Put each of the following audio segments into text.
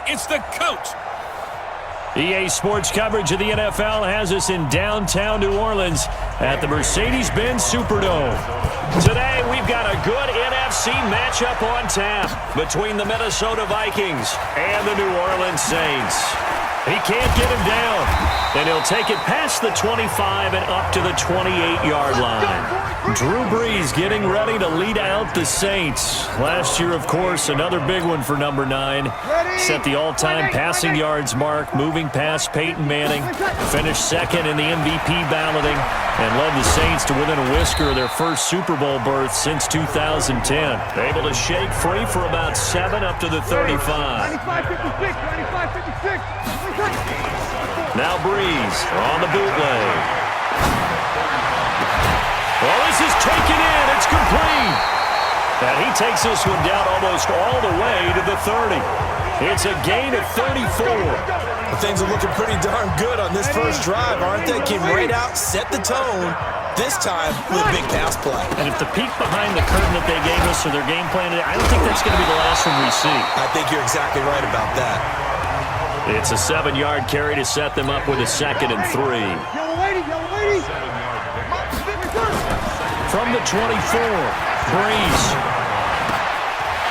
It's the coach. EA Sports coverage of the NFL has us in downtown New Orleans at the Mercedes-Benz Superdome. Today, we've got a good NFC matchup on tap between the Minnesota Vikings and the New Orleans Saints. He can't get him down, and he'll take it past the 25 and up to the 28-yard line. Drew Brees getting ready to lead out the Saints. Last year, of course, another big one for number 9. Set the all-time passing yards mark, moving past Peyton Manning. Finished second in the MVP balloting and led the Saints to within a whisker of their first Super Bowl berth since 2010. Able to shake free for about 7 up to the 35. 95-56. Now Brees on the bootleg. Well, this is taken in. It's complete. And he takes this one down almost all the way to the 30. It's a gain of 34. Well, things are looking pretty darn good on this first drive, aren't they? Came right out, set the tone, this time with a big pass play. And if the peek behind the curtain that they gave us or their game plan, I don't think that's going to be the last one we see. I think you're exactly right about that. It's a 7-yard carry to set them up with a 2nd and 3. Yellow lady. From the 24, Brees.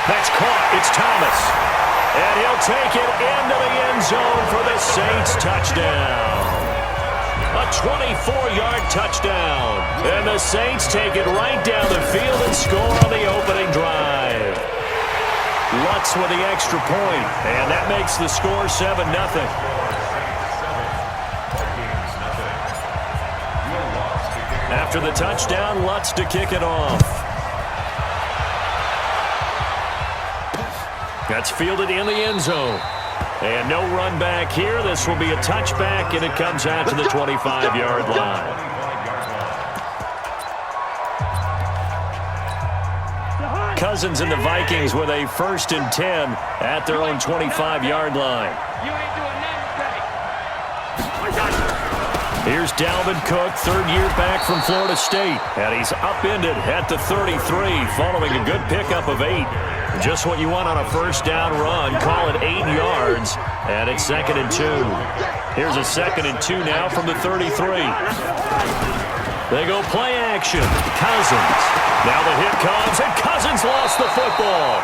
That's caught. It's Thomas. And he'll take it into the end zone for the Saints touchdown. A 24-yard touchdown. And the Saints take it right down the field and score on the opening drive. Lutz with the extra point, and that makes the score 7-0. After the touchdown, Lutz to kick it off. That's fielded in the end zone. And no run back here. This will be a touchback, and it comes out to the 25-yard line. Cousins and the Vikings with a 1st and 10 at their own 25-yard line. Here's Dalvin Cook, 3rd year back from Florida State. And he's upended at the 33 following a good pickup of 8. Just what you want on a first down run. Call it 8 yards. And it's 2nd and 2. Here's a 2nd and 2 now from the 33. They go play action. Cousins. Now the hit comes, and Cousins lost the football.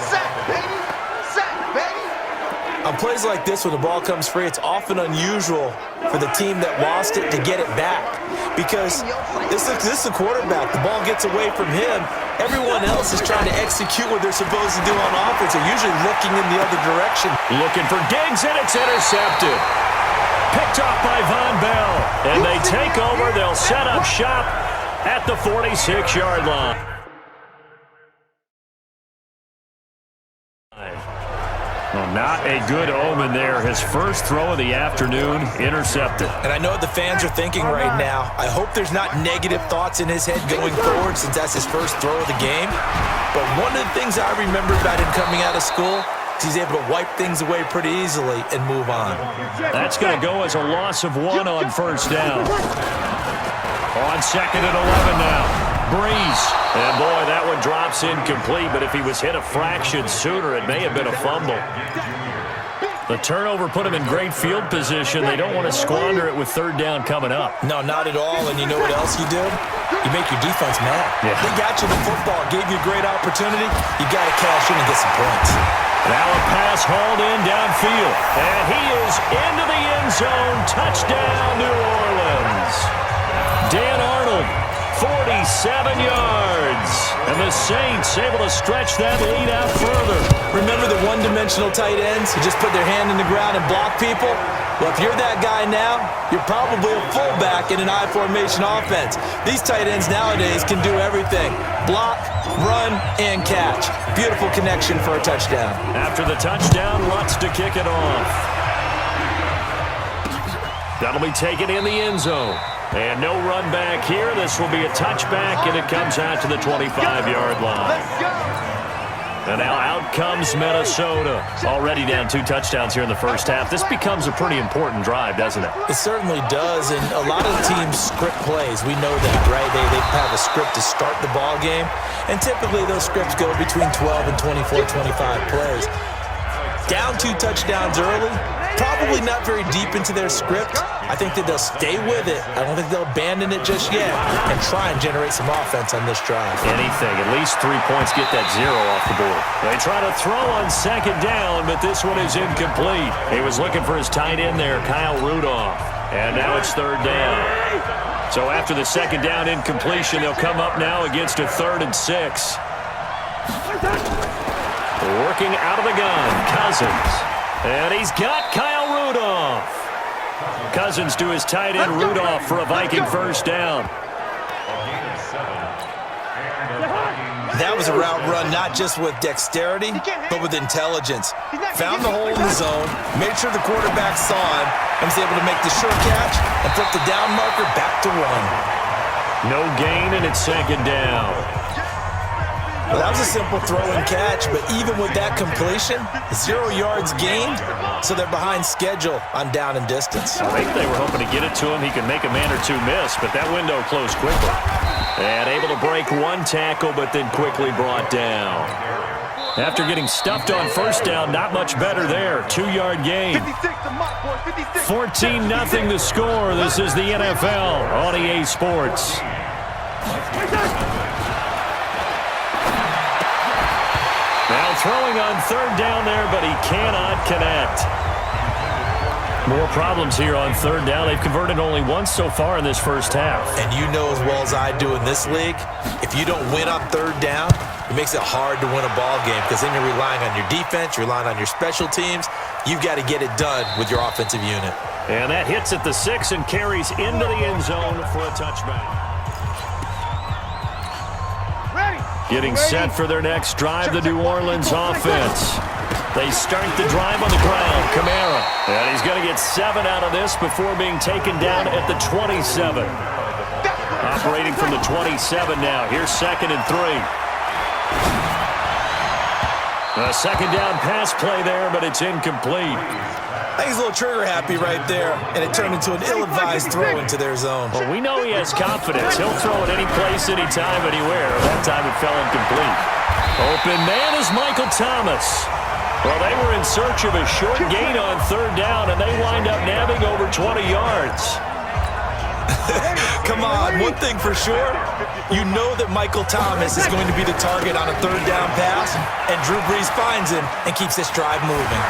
Sack, baby. On plays like this, when the ball comes free, it's often unusual for the team that lost it to get it back. Because this is the quarterback. The ball gets away from him. Everyone else is trying to execute what they're supposed to do on offense. They're usually looking in the other direction. Looking for Diggs, and it's intercepted. Picked off by Von Bell. And they take over. They'll set up shop at the 46-yard line. Well, not a good omen there. His first throw of the afternoon intercepted. And I know what the fans are thinking right now. I hope there's not negative thoughts in his head going forward since that's his first throw of the game. But one of the things I remember about him coming out of school, he's able to wipe things away pretty easily and move on. That's going to go as a loss of 1 on first down. On 2nd and 11 now. Brees. And boy, that one drops incomplete, but if he was hit a fraction sooner, it may have been a fumble. The turnover put him in great field position. They don't want to squander it with 3rd down coming up. No, not at all. And you know what else you do? You make your defense mad. Yeah. They got you the football, gave you a great opportunity. You got to cash in and get some points. Now a pass hauled in downfield. And he is into the end zone. Touchdown, New Orleans. Dan Arnold, 47 yards. And the Saints able to stretch that lead out further. Remember the one-dimensional tight ends who just put their hand in the ground and block people? Well, if you're that guy now, you're probably a fullback in an I-formation offense. These tight ends nowadays can do everything. Block, run, and catch. Beautiful connection for a touchdown. After the touchdown, Lutz to kick it off. That'll be taken in the end zone. And no run back here. This will be a touchback, and it comes out to the 25-yard line. And now out comes Minnesota. Already down 2 touchdowns here in the first half. This becomes a pretty important drive, doesn't it? It certainly does, and a lot of teams script plays. We know that, right? They have a script to start the ball game, and typically those scripts go between 12 and 24, 25 plays. Down 2 touchdowns early, probably not very deep into their script. I think that they'll stay with it. I don't think they'll abandon it just yet and try and generate some offense on this drive. Anything. At least 3 points get that 0 off the board. They try to throw on second down, but this one is incomplete. He was looking for his tight end there, Kyle Rudolph. And now it's 3rd down. So after the second down incompletion, they'll come up now against a 3rd and 6. Working out of the gun, Cousins. And he's got Kyle Rudolph. Cousins to his tight end, Rudolph, for a Viking first down. That was a route run not just with dexterity, but with intelligence. Found the hole in the zone, made sure the quarterback saw him, and was able to make the sure catch and flip the down marker back to 1. No gain, and it's second down. Well, that was a simple throw and catch, but even with that completion, 0 yards gained, so they're behind schedule on down and distance. I think they were hoping to get it to him. He could make a man or 2 miss, but that window closed quickly. And able to break 1 tackle, but then quickly brought down. After getting stuffed on first down, not much better there. 2-yard gain. 14-0 the score. This is the NFL on EA Sports. Now throwing on 3rd down there, but he cannot connect. More problems here on 3rd down. They've converted only once so far in this first half. And you know as well as I do in this league, if you don't win on 3rd down, it makes it hard to win a ball game because then you're relying on your defense, you're relying on your special teams. You've got to get it done with your offensive unit. And that hits at the 6 and carries into the end zone for a touchback. Getting set for their next drive, the New Orleans offense. They start the drive on the ground. Kamara. And he's going to get 7 out of this before being taken down at the 27. Operating from the 27 now. Here's 2nd and 3. A second down pass play there, but it's incomplete. I think he's a little trigger happy right there, and it turned into an ill-advised throw into their zone. Well, we know he has confidence. He'll throw it any place, anytime, anywhere. That time it fell incomplete. Open man is Michael Thomas. Well, they were in search of a short gain on 3rd down, and they wind up nabbing over 20 yards. Come on, one thing for sure, you know that Michael Thomas is going to be the target on a 3rd down pass, and Drew Brees finds him and keeps this drive moving.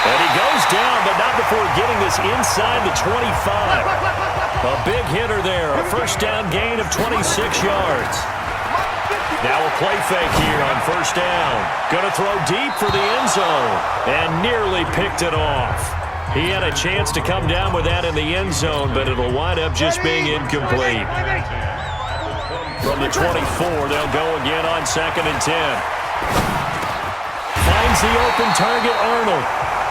And he goes down, but not before getting this inside the 25. A big hitter there, a first down gain of 26 yards. Now a play fake here on 1st down. Going to throw deep for the end zone, and nearly picked it off. He had a chance to come down with that in the end zone, but it'll wind up just being incomplete. From the 24, they'll go again on 2nd and 10. Finds the open target, Arnold.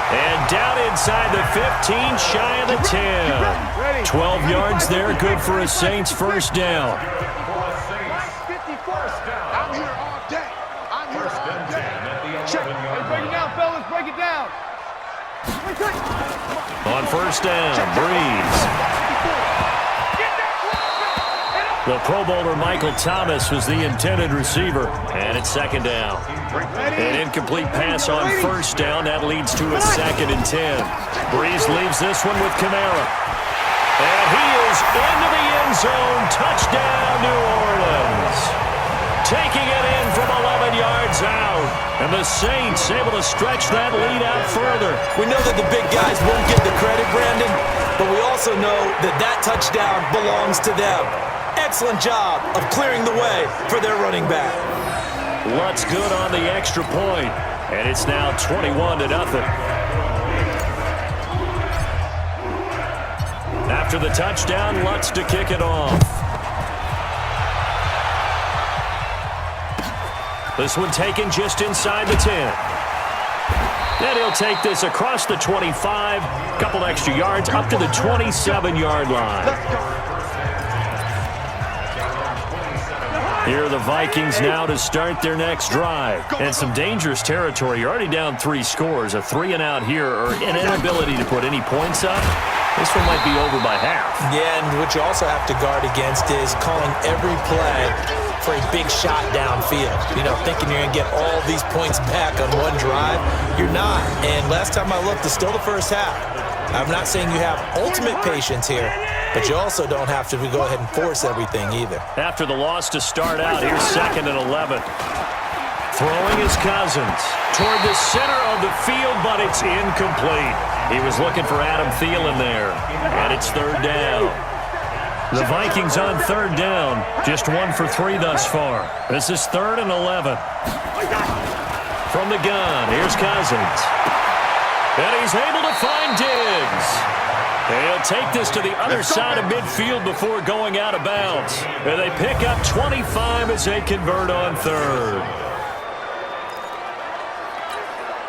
And down inside the 15, shy of the 10. 12 yards there, good for a Saints first down. I'm here all day. I'm here all day. Check. Hey, break it down, fellas. Break it down. On 1st down, Brees. The Pro Bowler Michael Thomas was the intended receiver, and it's 2nd down. An incomplete pass on 1st down. That leads to a 2nd and 10. Brees leaves this one with Kamara. And he is into the end zone. Touchdown, New Orleans. Taking it in from 11 yards out. And the Saints able to stretch that lead out further. We know that the big guys won't get the credit, Brandon, but we also know that that touchdown belongs to them. Excellent job of clearing the way for their running back. Lutz good on the extra point, and it's now 21-0. After the touchdown, Lutz to kick it off. This one taken just inside the 10. And he'll take this across the 25, couple extra yards, up to the 27-yard line. Here are the Vikings now to start their next drive. And some dangerous territory. You're already down 3 scores. A 3-and-out here or an inability to put any points up. This one might be over by half. Yeah, and what you also have to guard against is calling every play for a big shot downfield. You know, thinking you're going to get all these points back on one drive. You're not. And last time I looked, it's still the first half. I'm not saying you have ultimate patience here, but you also don't have to go ahead and force everything either. After the loss to start out, here's 2nd and 11. Throwing is Cousins toward the center of the field, but it's incomplete. He was looking for Adam Thielen there, and it's 3rd down. The Vikings on 3rd down, just 1 for 3 thus far. This is 3rd and 11. From the gun, here's Cousins. And he's able to find Diggs. He'll take this to the other side of midfield before going out of bounds. And they pick up 25 as they convert on 3rd.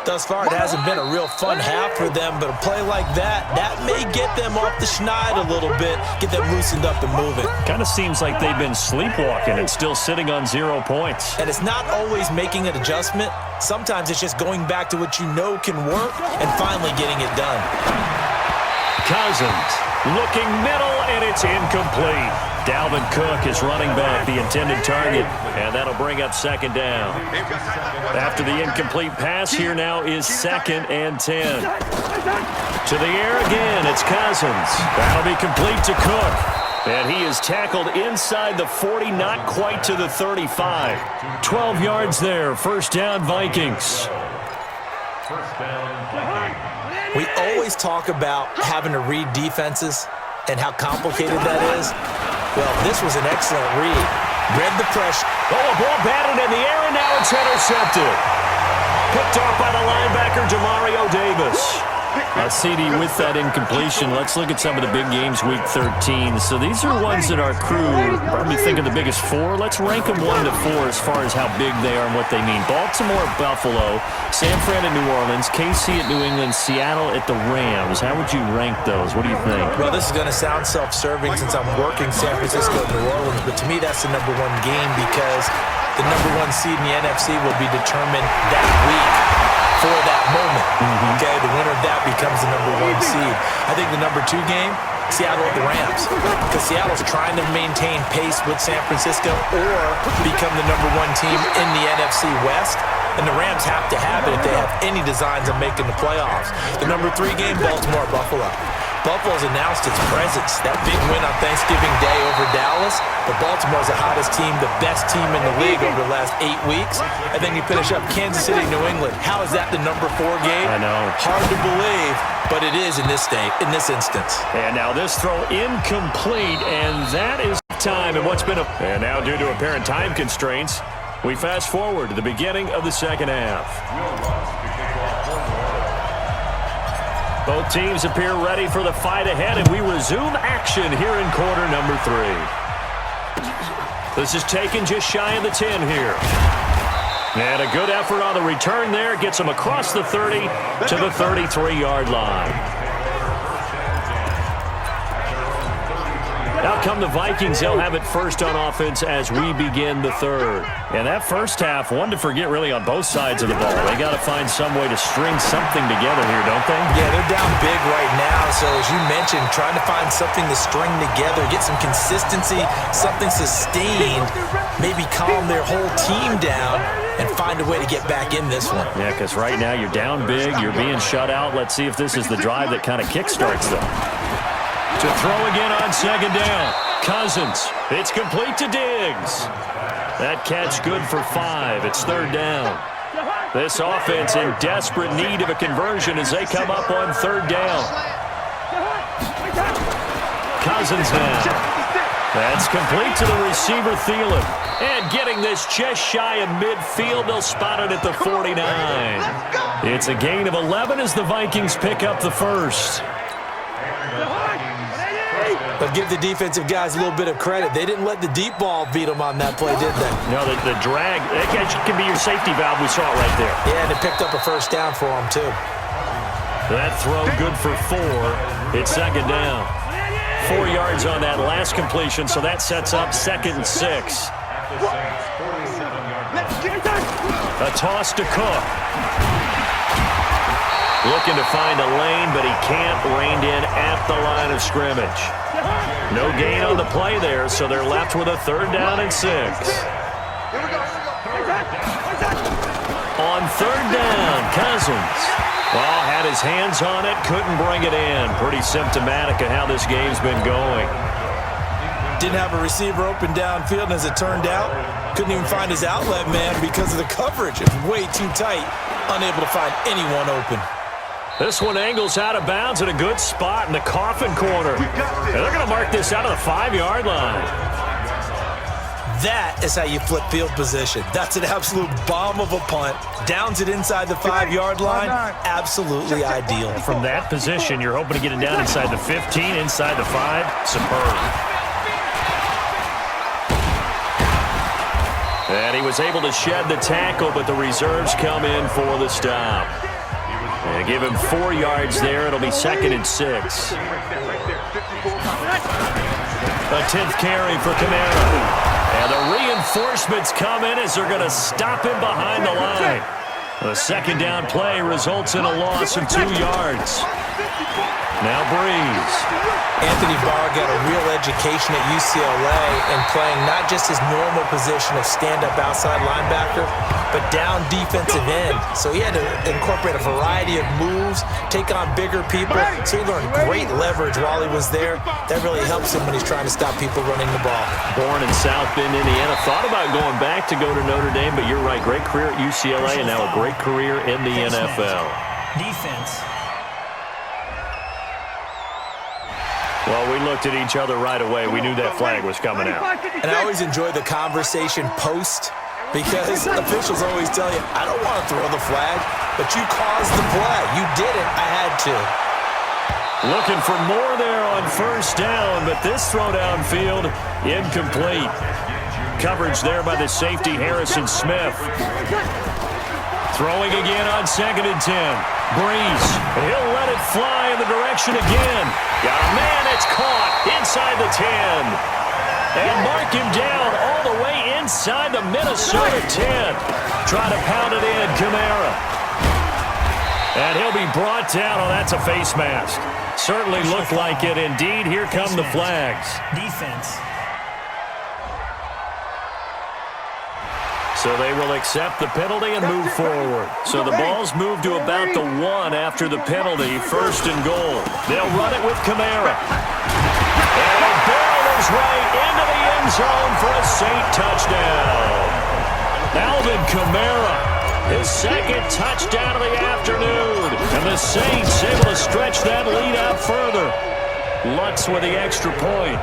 Thus far, it hasn't been a real fun half for them, but a play like that may get them off the schneid a little bit, get them loosened up and moving. Kind of seems like they've been sleepwalking and still sitting on 0 points. And it's not always making an adjustment. Sometimes it's just going back to what you know can work and finally getting it done. Cousins looking middle, and it's incomplete. Dalvin Cook is running back, the intended target, and that'll bring up 2nd down. After the incomplete pass, here now is 2nd and 10. To the air again, it's Cousins. That'll be complete to Cook. And he is tackled inside the 40, not quite to the 35. 12 yards there, 1st down Vikings. We always talk about having to read defenses and how complicated that is. Well, this was an excellent read. Read the pressure. Oh, a ball batted in the air, and now it's intercepted. Picked off by the linebacker, Demario Davis. A CD with that incompletion. Let's look at some of the big games week 13. So these are ones that our crew probably think are the biggest 4. Let's rank them 1 to 4 as far as how big they are and what they mean. Baltimore, Buffalo, San Fran at New Orleans, KC at New England, Seattle at the Rams. How would you rank those? What do you think? Well, this is going to sound self-serving since I'm working San Francisco and New Orleans, but to me that's the #1 game because the #1 seed in the NFC will be determined that week for that moment. Okay, the winner of that becomes the #1 seed. I think the #2 game, Seattle at the Rams, because Seattle's trying to maintain pace with San Francisco or become the #1 team in the NFC West, and the Rams have to have it if they have any designs of making the playoffs. The #3 game, Baltimore-Buffalo. Buffalo's announced its presence, that big win on Thanksgiving Day over Dallas, but Baltimore's the hottest team, the best team in the league over the last 8 weeks. And then you finish up Kansas City, New England. How is that the #4 game? I know. Hard to believe, but it is in this instance. And now this throw incomplete, and that is time. And what's been and now due to apparent time constraints, we fast forward to the beginning of the 2nd half. Both teams appear ready for the fight ahead, and we resume action here in quarter #3. This is taken just shy of the 10 here. And a good effort on the return there. Gets them across the 30 to the 33-yard line. Out come the Vikings. They'll have it first on offense as we begin the 3rd. And that first half, one to forget really on both sides of the ball. They got to find some way to string something together here, don't they? Yeah, they're down big right now. So as you mentioned, trying to find something to string together, get some consistency, something sustained, maybe calm their whole team down and find a way to get back in this one. Yeah, because right now you're down big, you're being shut out. Let's see if this is the drive that kind of kickstarts them. To throw again on 2nd down. Cousins. It's complete to Diggs. That catch good for 5. It's 3rd down. This offense in desperate need of a conversion as they come up on 3rd down. Cousins now. That's complete to the receiver, Thielen. And getting this just shy of midfield, they'll spot it at the 49. It's a gain of 11 as the Vikings pick up the first. But give the defensive guys a little bit of credit. They didn't let the deep ball beat them on that play, did they? No, the drag, that can be your safety valve. We saw it right there. Yeah, and it picked up a first down for them, too. That throw good for 4. It's 2nd down. 4 yards on that last completion, so that sets up 2nd and 6. A toss to Cook. Looking to find a lane, but he can't. Reined in at the line of scrimmage. No gain on the play there, so they're left with a 3rd down and 6. On 3rd down, Cousins. Well, had his hands on it, couldn't bring it in. Pretty symptomatic of how this game's been going. Didn't have a receiver open downfield, and as it turned out, couldn't even find his outlet man because of the coverage. It's way too tight, unable to find anyone open. This one angles out of bounds at a good spot in the coffin corner. And they're going to mark this out of the 5-yard line. That is how you flip field position. That's an absolute bomb of a punt. Downs it inside the 5-yard line. Absolutely ideal. From that position, you're hoping to get it down inside the 15, inside the 5. Superb. And he was able to shed the tackle, but the reserves come in for the stop. And give him 4 yards there. It'll be 2nd and 6. A 10th carry for Kamara. And the reinforcements come in as they're going to stop him behind the line. The 2nd down play results in a loss of 2 yards. Now Breeze. Anthony Barr got a real education at UCLA in playing not just his normal position of stand-up outside linebacker, but down defensive end. So he had to incorporate a variety of moves, take on bigger people. So he learned great leverage while he was there. That really helps him when he's trying to stop people running the ball. Born in South Bend, Indiana. Thought about going back to go to Notre Dame, but you're right. Great career at UCLA and now a great career in the NFL. Defense. Well, we looked at each other right away. We knew that flag was coming out. And I always enjoy the conversation post because officials always tell you, I don't want to throw the flag, but you caused the play. You did it. I had to. Looking for more there on 1st down, but this throw downfield, incomplete. Coverage there by the safety, Harrison Smith. Throwing again on 2nd and 10. Breeze. He'll let it fly in the direction again. Got a man, it's caught inside the 10. And mark him down all the way inside the Minnesota 10. Trying to pound it in, Kamara. And he'll be brought down. Oh, that's a face mask. Certainly looked like it. Indeed, here come the flags. Defense. So they will accept the penalty and move forward. So the ball's moved to about the 1 after the penalty, 1st and goal. They'll run it with Kamara. And a barrel is right into the end zone for a Saint touchdown. Alvin Kamara, his 2nd touchdown of the afternoon. And the Saints able to stretch that lead out further. Lutz with the extra point.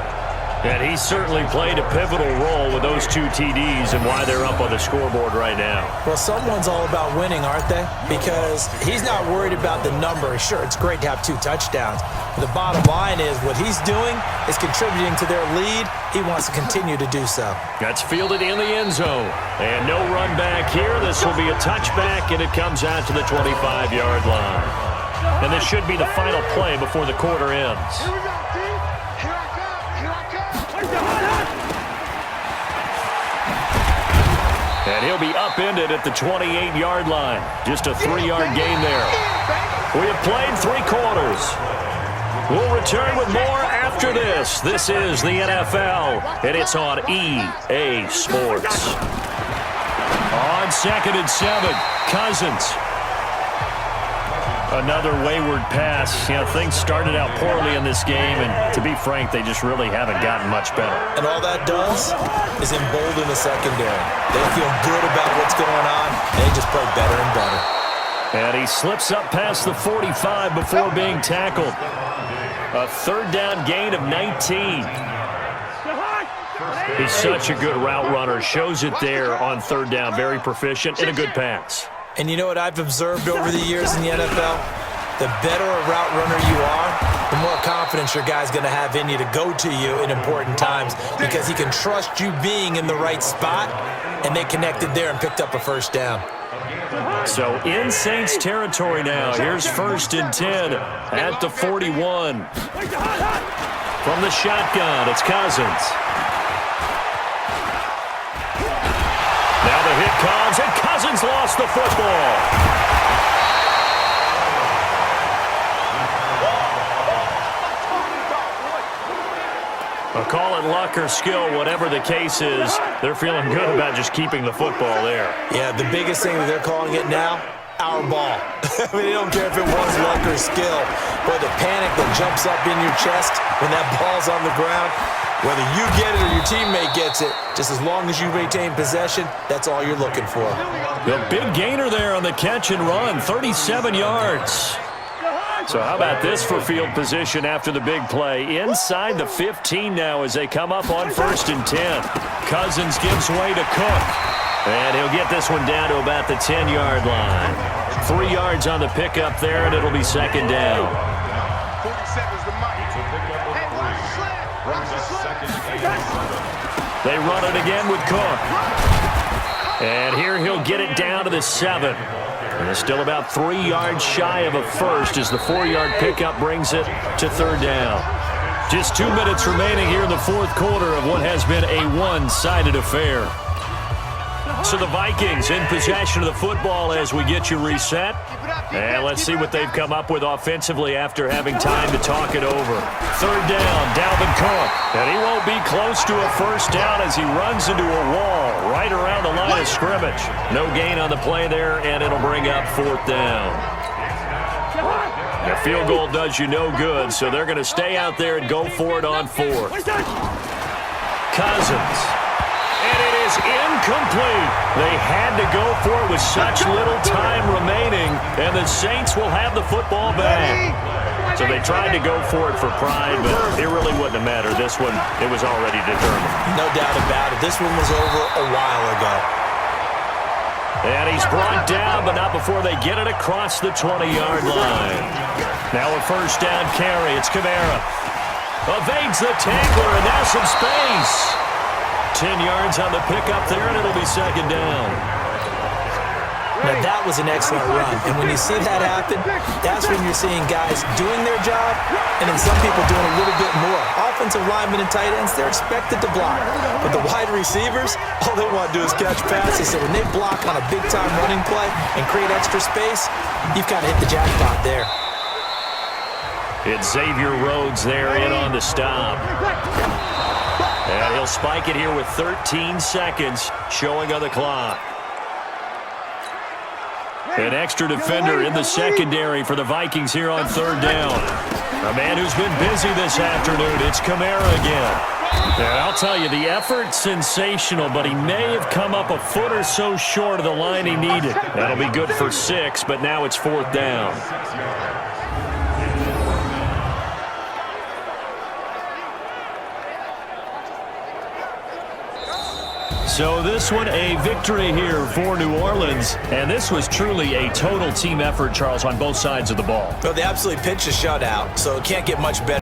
And he certainly played a pivotal role with those 2 TDs and why they're up on the scoreboard right now. Well, someone's all about winning, aren't they? Because he's not worried about the number. Sure, it's great to have 2 touchdowns. But the bottom line is what he's doing is contributing to their lead. He wants to continue to do so. That's fielded in the end zone. And no run back here. This will be a touchback, and it comes out to the 25-yard line. And this should be the final play before the quarter ends. And he'll be upended at the 28-yard line. Just a 3-yard gain there. We have played 3 quarters. We'll return with more after this. This is the NFL, and it's on EA Sports. On 2nd and 7, Cousins. Another wayward pass. You know, things started out poorly in this game, and to be frank, they just really haven't gotten much better. And all that does is embolden the secondary. They feel good about what's going on, and they just play better and better. And he slips up past the 45 before being tackled. A 3rd down gain of 19. He's such a good route runner. Shows it there on 3rd down. Very proficient and a good pass. And you know what I've observed over the years in the NFL? The better a route runner you are, the more confidence your guy's going to have in you to go to you in important times because he can trust you being in the right spot, and they connected there and picked up a 1st down. So in Saints territory now. Here's 1st and 10 at the 41. From the shotgun, it's Cousins. it comes, and Cousins lost the football. Call it luck or skill, whatever the case is, they're feeling good about just keeping the football there. Yeah, the biggest thing that they're calling it now, our ball. I mean, they don't care if it was luck or skill, but the panic that jumps up in your chest when that ball's on the ground, whether you get it or your teammate gets it, just as long as you retain possession, that's all you're looking for. The big gainer there on the catch and run, 37 yards. So how about this for field position after the big play? Inside the 15 now as they come up on 1st and 10. Cousins gives way to Cook. And he'll get this one down to about the 10-yard line. 3 yards on the pickup there, and it'll be 2nd down. 47's the mic. Hey, watch the slip. They run it again with Cook. And here he'll get it down to the 7. And it's still about 3 yards shy of a first as the 4-yard pickup brings it to 3rd down. Just 2 minutes remaining here in the 4th quarter of what has been a one-sided affair. So the Vikings in possession of the football as we get you reset. And let's see what they've come up with offensively after having time to talk it over. 3rd down, Dalvin Cook. And he won't be close to a first down as he runs into a wall right around the line of scrimmage. No gain on the play there, and it'll bring up 4th down. The field goal does you no good, so they're going to stay out there and go for it on 4th. Cousins. And it is incomplete. They had to go for it with such little time remaining, and the Saints will have the football back. So they tried to go for it for pride, but it really wouldn't have mattered. This one, it was already determined. No doubt about it. This one was over a while ago. And he's brought down, but not before they get it across the 20-yard line. Now a first down carry. It's Kamara. Evades the tackler, and now some space. 10 yards on the pickup there, and it'll be 2nd down. Now, that was an excellent run. And when you see that happen, that's when you're seeing guys doing their job and then some people doing a little bit more. Offensive linemen and tight ends, they're expected to block. But the wide receivers, all they want to do is catch passes. So when they block on a big-time running play and create extra space, you've kind of hit the jackpot there. It's Xavier Rhodes there in on the stop. And he'll spike it here with 13 seconds showing on the clock. An extra defender in the secondary for the Vikings here on 3rd down. A man who's been busy this afternoon, it's Kamara again. And I'll tell you, the effort's sensational, but he may have come up a foot or so short of the line he needed. That'll be good for 6, but now it's 4th down. So this one, a victory here for New Orleans. And this was truly a total team effort, Charles, on both sides of the ball. Well, they absolutely pitched a shutout, so it can't get much better.